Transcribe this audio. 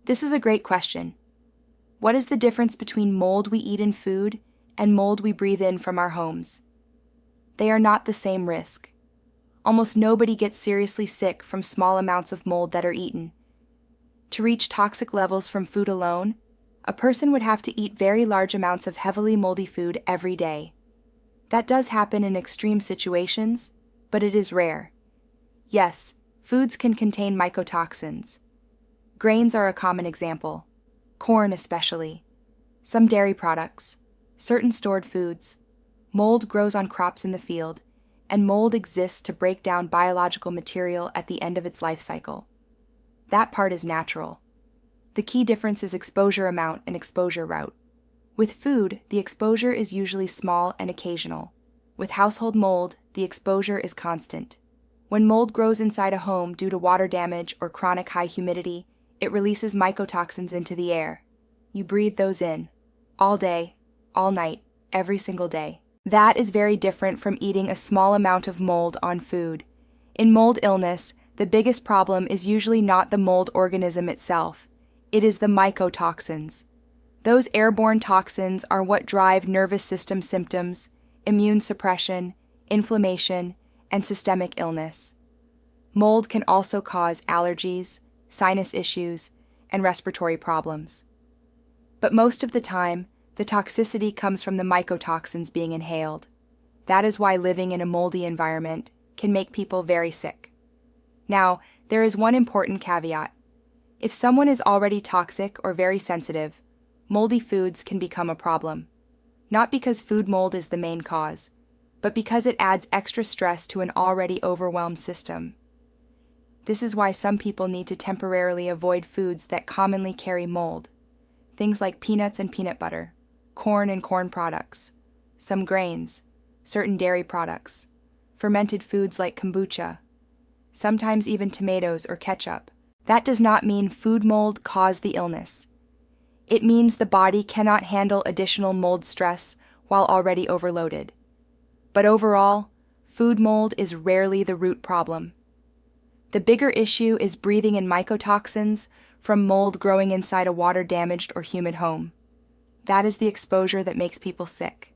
This is a great question. What is the difference between mold we eat in food and mold we breathe in from our homes? They are not the same risk. Almost nobody gets seriously sick from small amounts of mold that are eaten. To reach toxic levels from food alone, a person would have to eat very large amounts of heavily moldy food every day. That does happen in extreme situations, but it is rare. Yes, foods can contain mycotoxins. Grains are a common example, corn especially, some dairy products, certain stored foods. Mold grows on crops in the field, and mold exists to break down biological material at the end of its life cycle. That part is natural. The key difference is exposure amount and exposure route. With food, the exposure is usually small and occasional. With household mold, the exposure is constant. When mold grows inside a home due to water damage or chronic high humidity, it releases mycotoxins into the air. You breathe those in, all day, all night, every single day. That is very different from eating a small amount of mold on food. In mold illness, the biggest problem is usually not the mold organism itself. It is the mycotoxins. Those airborne toxins are what drive nervous system symptoms, immune suppression, inflammation, and systemic illness. Mold can also cause allergies, sinus issues, and respiratory problems. But most of the time, the toxicity comes from the mycotoxins being inhaled. That is why living in a moldy environment can make people very sick. Now, there is one important caveat. If someone is already toxic or very sensitive, moldy foods can become a problem. Not because food mold is the main cause, but because it adds extra stress to an already overwhelmed system. This is why some people need to temporarily avoid foods that commonly carry mold. Things like peanuts and peanut butter, corn and corn products, some grains, certain dairy products, fermented foods like kombucha, sometimes even tomatoes or ketchup. That does not mean food mold caused the illness. It means the body cannot handle additional mold stress while already overloaded. But overall, food mold is rarely the root problem. The bigger issue is breathing in mycotoxins from mold growing inside a water-damaged or humid home. That is the exposure that makes people sick.